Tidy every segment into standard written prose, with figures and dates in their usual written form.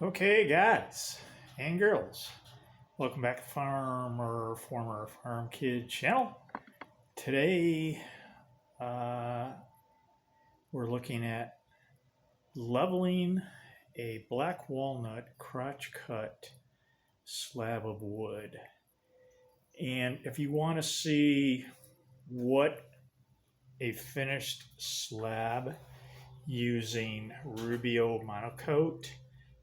Okay, guys and girls, welcome back to Former Farm Kid channel. Today, uh, we're looking at leveling a black walnut crotch cut slab of wood. And if you want to see what a finished slab using Rubio monocoat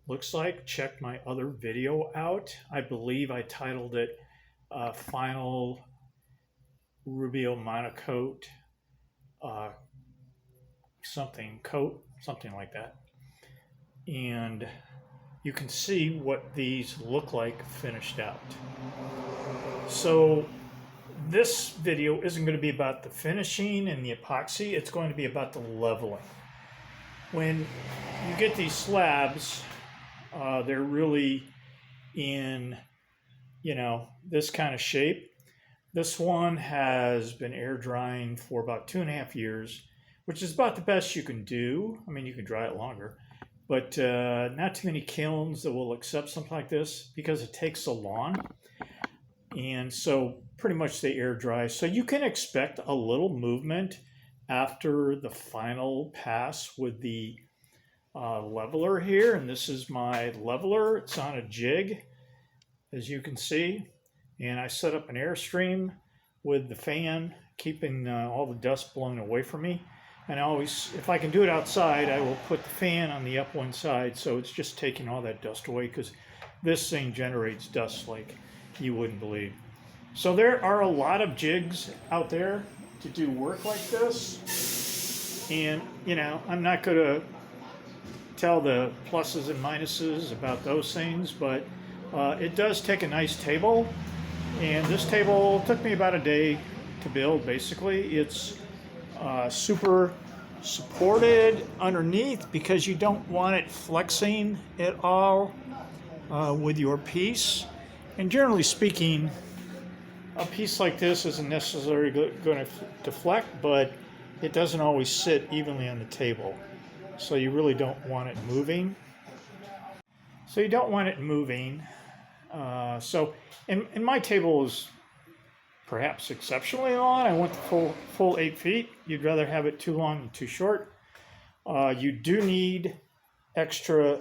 looks like, check my other video out. I believe I titled it Final Rubio Monocoat something like that. And you can see what these look like finished out. So this video isn't going to be about the finishing and the epoxy, it's going to be about the leveling. When you get these slabs, they're really in, this kind of shape. This one has been air drying for about 2.5 years, which is about the best you can do. I mean, you can dry it longer, but not too many kilns that will accept something like this because it takes so long. And so pretty much they air dry. So you can expect a little movement after the final pass with the leveler here. And this is my leveler. It's on a jig, as you can see. And I set up an airstream with the fan, keeping all the dust blown away from me. And I always, if I can do it outside, I will put the fan on the up one side, so it's just taking all that dust away, because this thing generates dust like you wouldn't believe. So there are a lot of jigs out there to do work like this. And, I'm not going to tell the pluses and minuses about those things, but it does take a nice table. And this table took me about a day to build, basically. It's super supported underneath because you don't want it flexing at all with your piece. And generally speaking, a piece like this isn't necessarily going to deflect, but it doesn't always sit evenly on the table. So you really don't want it moving. And my table is perhaps exceptionally long. I went the full 8 feet. You'd rather have it too long than too short. You do need extra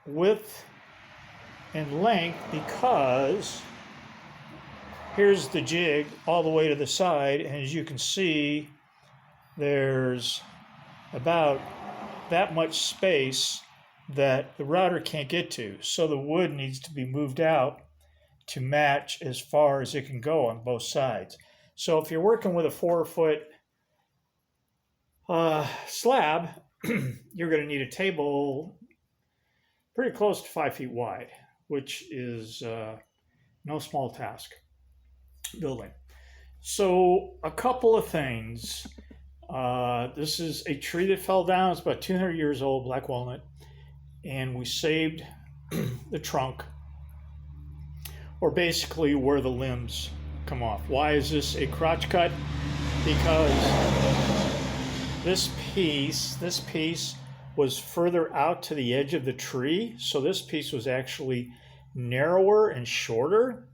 width and length because here's the jig all the way to the side, and as you can see, there's about that much space that the router can't get to. So the wood needs to be moved out to match as far as it can go on both sides. So if you're working with a 4-foot slab, you're going to need a table pretty close to 5 feet wide, which is no small task building. So a couple of things. This is a tree that fell down. It's about 200 years old, black walnut. And we saved the trunk, or basically where the limbs come off. Why is this a crotch cut? Because this piece was further out to the edge of the tree. So this piece was actually narrower and shorter,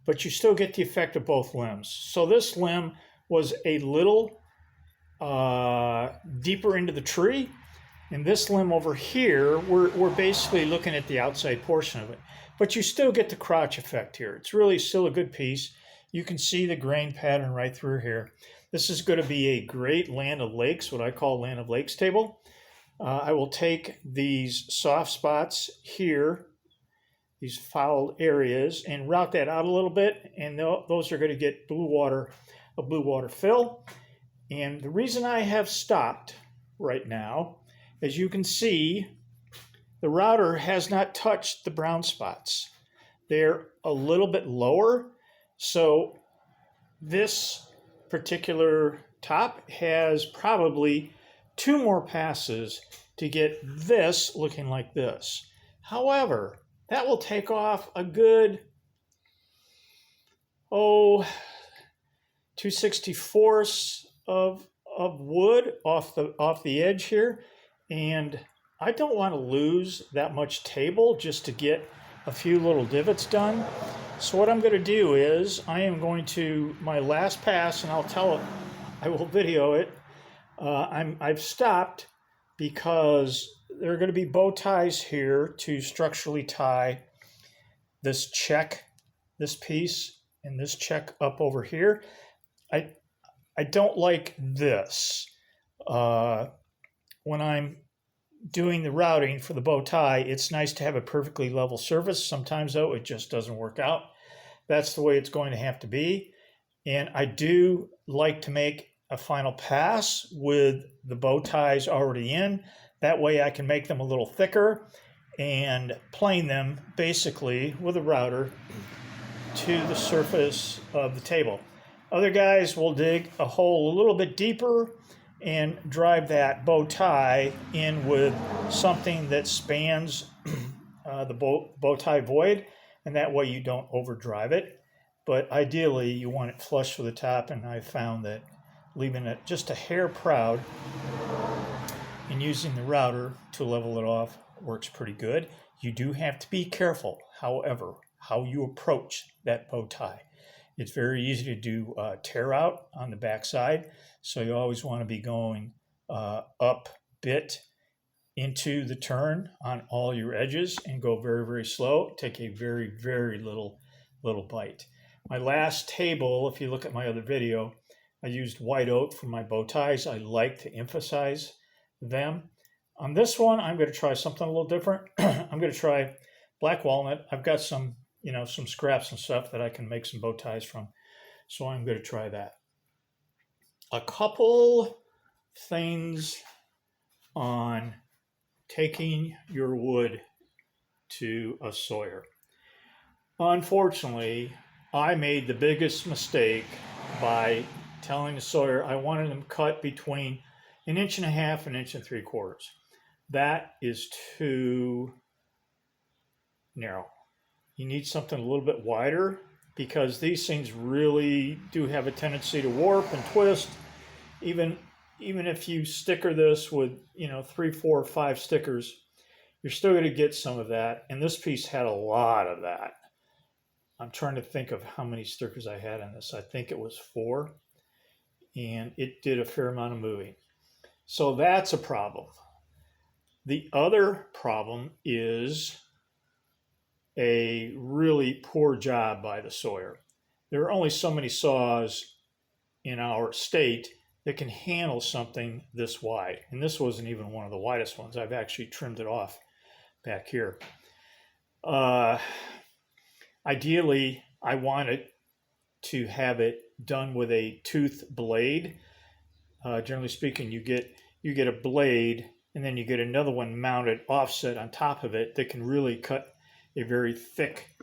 but you still get the effect of both limbs. So this limb was a little deeper into the tree. And this limb over here, we're basically looking at the outside portion of it. But you still get the crotch effect here. It's really still a good piece. You can see the grain pattern right through here. This is going to be a great land of lakes, what I call land of lakes table. I will take these soft spots here, these fouled areas, and route that out a little bit. And those are going to get a blue water fill. And the reason I have stopped right now, as you can see, the router has not touched the brown spots. They're a little bit lower. So this particular top has probably 2 more passes to get this looking like this. However, that will take off a good, 2/64 of wood off the edge here. And I don't want to lose that much table just to get a few little divots done. So what I'm going to do is I am going to, my last pass, and I'll tell it, I will video it. I've stopped because there are going to be bow ties here to structurally tie this check, this piece, and this check up over here. I don't like this. When I'm doing the routing for the bow tie, it's nice to have a perfectly level surface. Sometimes, though, it just doesn't work out. That's the way it's going to have to be. And I do like to make a final pass with the bow ties already in. That way I can make them a little thicker and plane them basically with a router to the surface of the table. Other guys will dig a hole a little bit deeper and drive that bow tie in with something that spans the bow tie void, and that way you don't overdrive it. But ideally you want it flush with the top, and I've found that leaving it just a hair proud and using the router to level it off works pretty good. You do have to be careful, however, how you approach that bow tie. It's very easy to do tear out on the back side, so you always want to be going up bit into the turn on all your edges and go very, very slow. Take a very, very little bite. My last table, if you look at my other video, I used white oak for my bow ties. I like to emphasize them. On this one, I'm going to try something a little different. I'm going to try black walnut. I've got some, some scraps and stuff that I can make some bow ties from. So I'm going to try that. A couple things on taking your wood to a sawyer. Unfortunately, I made the biggest mistake by telling the sawyer I wanted them cut between 1.5 inches and 1 3/4 inches. That is too narrow. You need something a little bit wider, because these things really do have a tendency to warp and twist. Even if you sticker this with 3, 4, 5 stickers, you're still going to get some of that. And this piece had a lot of that. I'm trying to think of how many stickers I had on this. I think it was 4, and it did a fair amount of moving. So that's a problem. The other problem is a really poor job by the sawyer. There are only so many saws in our state that can handle something this wide. And this wasn't even one of the widest ones. I've actually trimmed it off back here. Ideally, I wanted to have it done with a tooth blade. Generally speaking, you get a blade, and then you get another one mounted offset on top of it that can really cut a very thick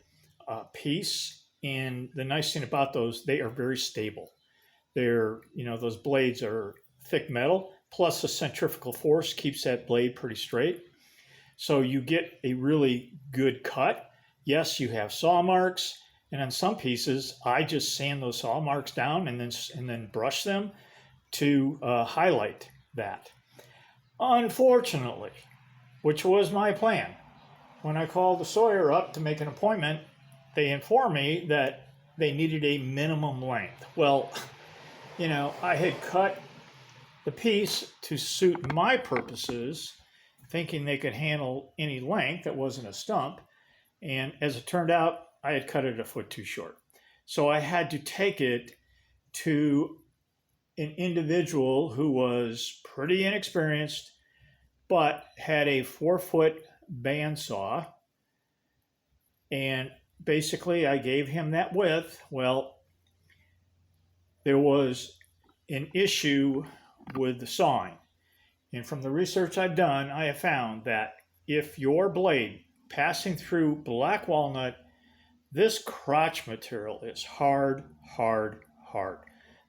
piece. And the nice thing about those, they are very stable. They're, those blades are thick metal, plus the centrifugal force keeps that blade pretty straight. So you get a really good cut. Yes, you have saw marks, and on some pieces, I just sand those saw marks down and then brush them to highlight that. Unfortunately, which was my plan, when I called the sawyer up to make an appointment, they informed me that they needed a minimum length. Well, I had cut the piece to suit my purposes, thinking they could handle any length that wasn't a stump. And as it turned out, I had cut it a foot too short. So I had to take it to an individual who was pretty inexperienced, but had a 4-foot bandsaw. And basically I gave him that width. Well, there was an issue with the sawing. And from the research I've done, I have found that if your blade passing through black walnut, this crotch material is hard.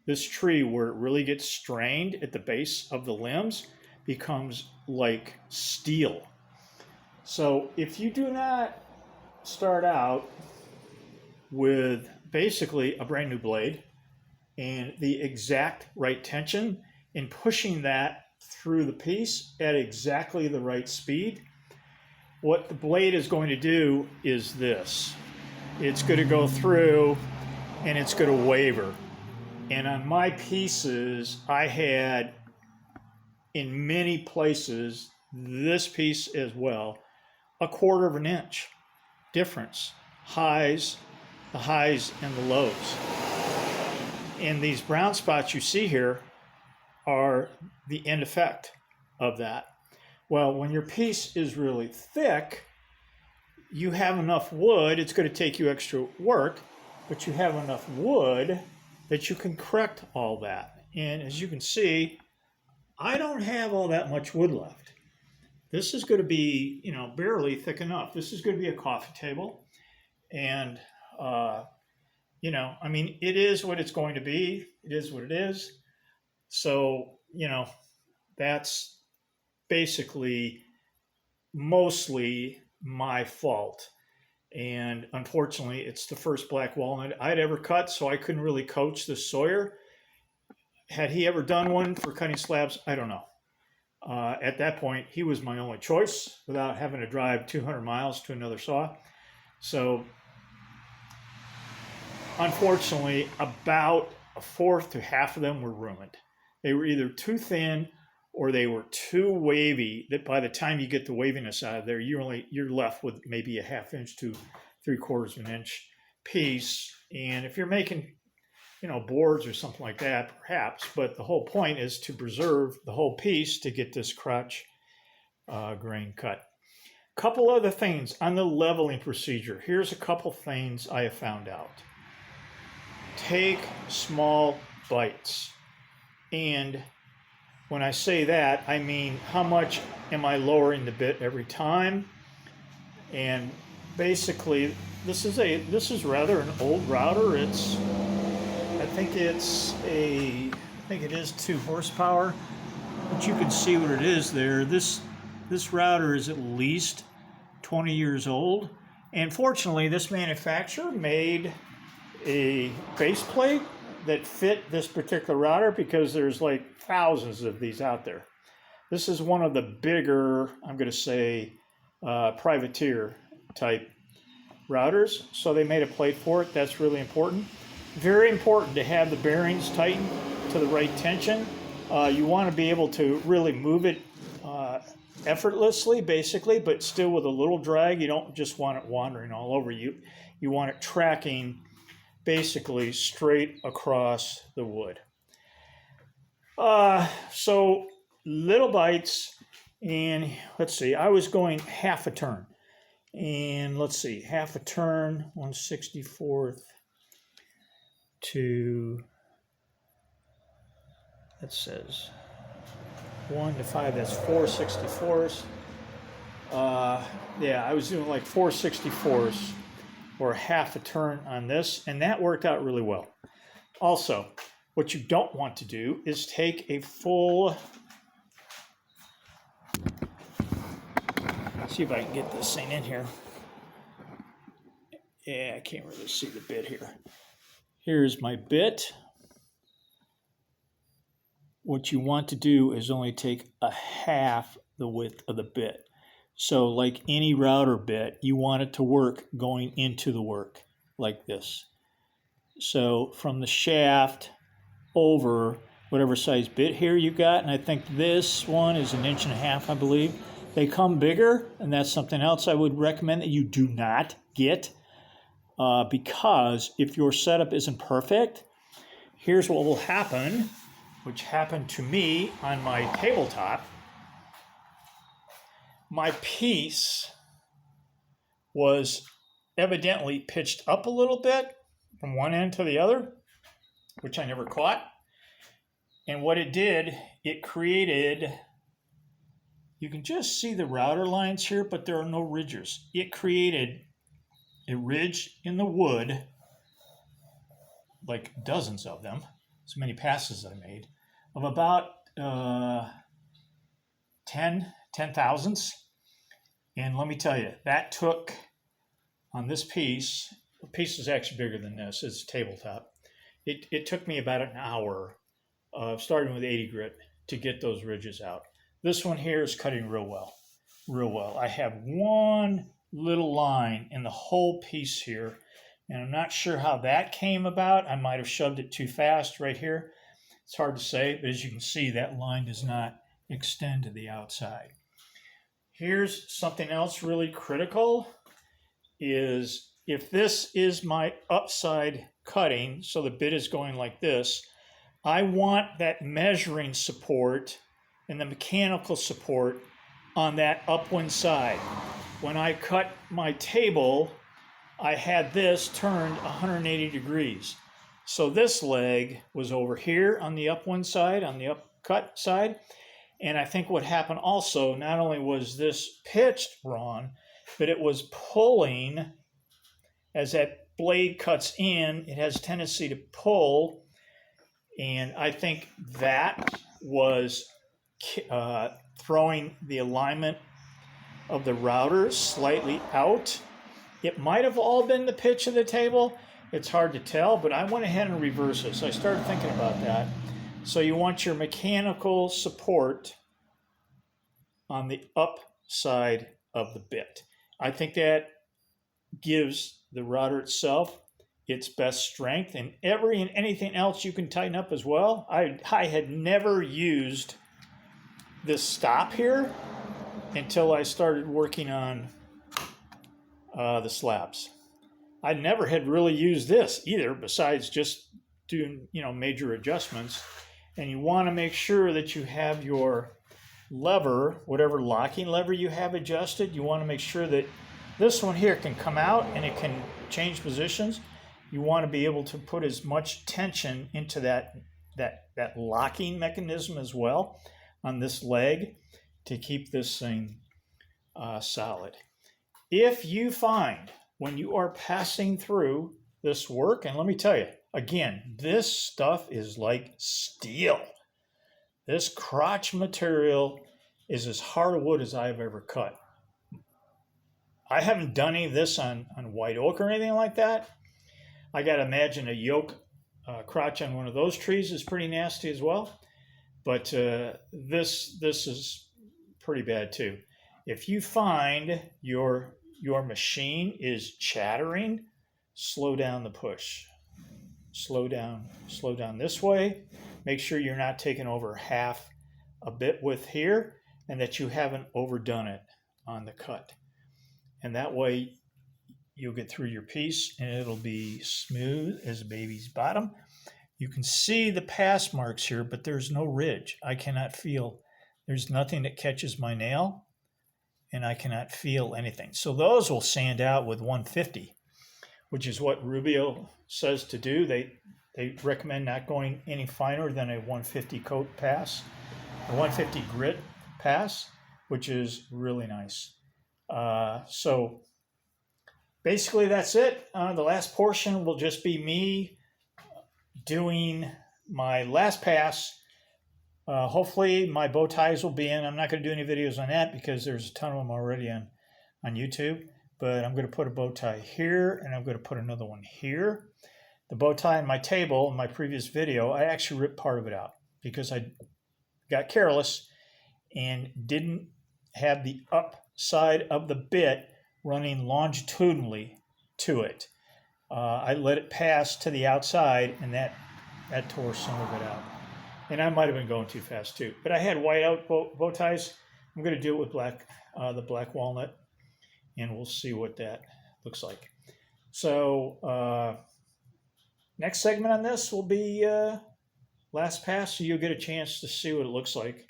This tree, where it really gets strained at the base of the limbs, becomes like steel. So if you do not start out with basically a brand new blade and the exact right tension, in pushing that through the piece at exactly the right speed. What the blade is going to do is this. It's going to go through and it's going to waver. And on my pieces, I had in many places, this piece as well, 1/4 of an inch difference. The highs and the lows. And these brown spots you see here are the end effect of that. Well, when your piece is really thick, you have enough wood, it's going to take you extra work, but you have enough wood that you can correct all that. And as you can see, I don't have all that much wood left. This is going to be, barely thick enough. This is going to be a coffee table. And, it is what it's going to be. It is what it is. So, that's basically mostly my fault. And unfortunately, it's the first black walnut I'd ever cut, so I couldn't really coach the sawyer. Had he ever done one for cutting slabs? I don't know. At that point, he was my only choice without having to drive 200 miles to another saw. So, unfortunately, about 1/4 to half of them were ruined. They were either too thin or they were too wavy that by the time you get the waviness out of there, you're left with maybe a 1/2 inch to 3/4 of an inch piece. And if you're making, boards or something like that, perhaps, but the whole point is to preserve the whole piece to get this crotch grain cut. Couple other things on the leveling procedure. Here's a couple things I have found out. Take small bites. And when I say that, I mean how much am I lowering the bit every time? And basically, this is rather an old router. I think it is 2 horsepower, but you can see what it is there. This router is at least 20 years old, and fortunately, this manufacturer made a base plate that fit this particular router because there's like thousands of these out there. This is one of the bigger, I'm going to say, privateer type routers, so they made a plate for it. That's really important. Very important to have the bearings tightened to the right tension. You want to be able to really move it effortlessly, basically, but still with a little drag. You don't just want it wandering all over you. You want it tracking basically straight across the wood. So little bites, and let's see, I was going 1/2 turn. And let's see, 1/2 turn, 1/64 to, that says 1 to 5, that's 4/64. Yeah, I was doing like 4/64 or 1/2 turn on this, and that worked out really well. Also, what you don't want to do is take a full, let's see if I can get this thing in here. Yeah, I can't really see the bit here. Here's my bit. What you want to do is only take 1/2 the width of the bit. So like any router bit, you want it to work going into the work like this. So from the shaft over whatever size bit here you got, and I think this one is 1.5 inches, I believe. They come bigger, and that's something else I would recommend that you do not get, because if your setup isn't perfect, here's what will happen, which happened to me on my tabletop. My piece was evidently pitched up a little bit from one end to the other, which I never caught. And what it did, it created, you can just see the router lines here, but there are no ridges. It created a ridge in the wood, like dozens of them, so many passes I made, of about 10 thousandths. And let me tell you, that took, on this piece, the piece is actually bigger than this, it's tabletop. It took me about an hour of starting with 80 grit to get those ridges out. This one here is cutting real well, real well. I have one little line in the whole piece here, and I'm not sure how that came about. I might have shoved it too fast right here. It's hard to say, but as you can see, that line does not extend to the outside. Here's something else really critical, is if this is my upside cutting, so the bit is going like this, I want that measuring support and the mechanical support on that upwind side. When I cut my table, I had this turned 180 degrees. So this leg was over here on the upwind side, on the upcut side. And I think what happened also, not only was this pitched wrong, but it was pulling as that blade cuts in, it has a tendency to pull. And I think that was throwing the alignment of the router slightly out. It might have all been the pitch of the table. It's hard to tell, but I went ahead and reversed it. So I started thinking about that. So you want your mechanical support on the upside of the bit. I think that gives the router itself its best strength, and anything else you can tighten up as well. I had never used this stop here until I started working on the slabs. I never had really used this either, besides just doing, major adjustments. And you want to make sure that you have your lever, whatever locking lever you have adjusted, you want to make sure that this one here can come out and it can change positions. You want to be able to put as much tension into that locking mechanism as well on this leg to keep this thing solid. If you find when you are passing through this work, and let me tell you, again, this stuff is like steel. This crotch material is as hard wood as I've ever cut. I haven't done any of this on white oak or anything like that. I got to imagine a yoke crotch on one of those trees is pretty nasty as well. But this is pretty bad too. If you find your machine is chattering, slow down the push. Slow down this way. Make sure you're not taking over half a bit width here and that you haven't overdone it on the cut. And that way you'll get through your piece and it'll be smooth as a baby's bottom. You can see the pass marks here, but there's no ridge. I cannot feel, there's nothing that catches my nail, and I cannot feel anything. So those will sand out with 150, which is what Rubio says to do. They recommend not going any finer than a 150 coat pass, a 150 grit pass, which is really nice. So basically that's it. The last portion will just be me doing my last pass. Hopefully my bow ties will be in. I'm not going to do any videos on that because there's a ton of them already on YouTube. But I'm going to put a bow tie here, and I'm going to put another one here. The bow tie on my table in my previous video, I actually ripped part of it out because I got careless and didn't have the upside of the bit running longitudinally to it. I let it pass to the outside, and that tore some of it out. And I might have been going too fast too. But I had white out bow ties. I'm going to do it with the black walnut, and we'll see what that looks like. So next segment on this will be last pass, so you'll get a chance to see what it looks like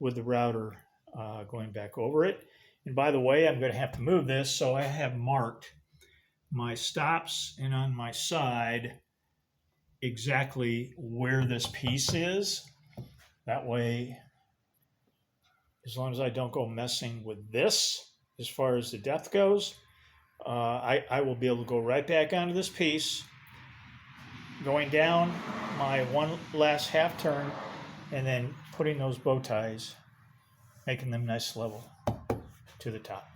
with the router going back over it. And by the way, I'm going to have to move this, so I have marked my stops and on my side exactly where this piece is. That way, as long as I don't go messing with this as far as the depth goes, I will be able to go right back onto this piece, going down my one last half turn, and then putting those bow ties, making them nice level to the top.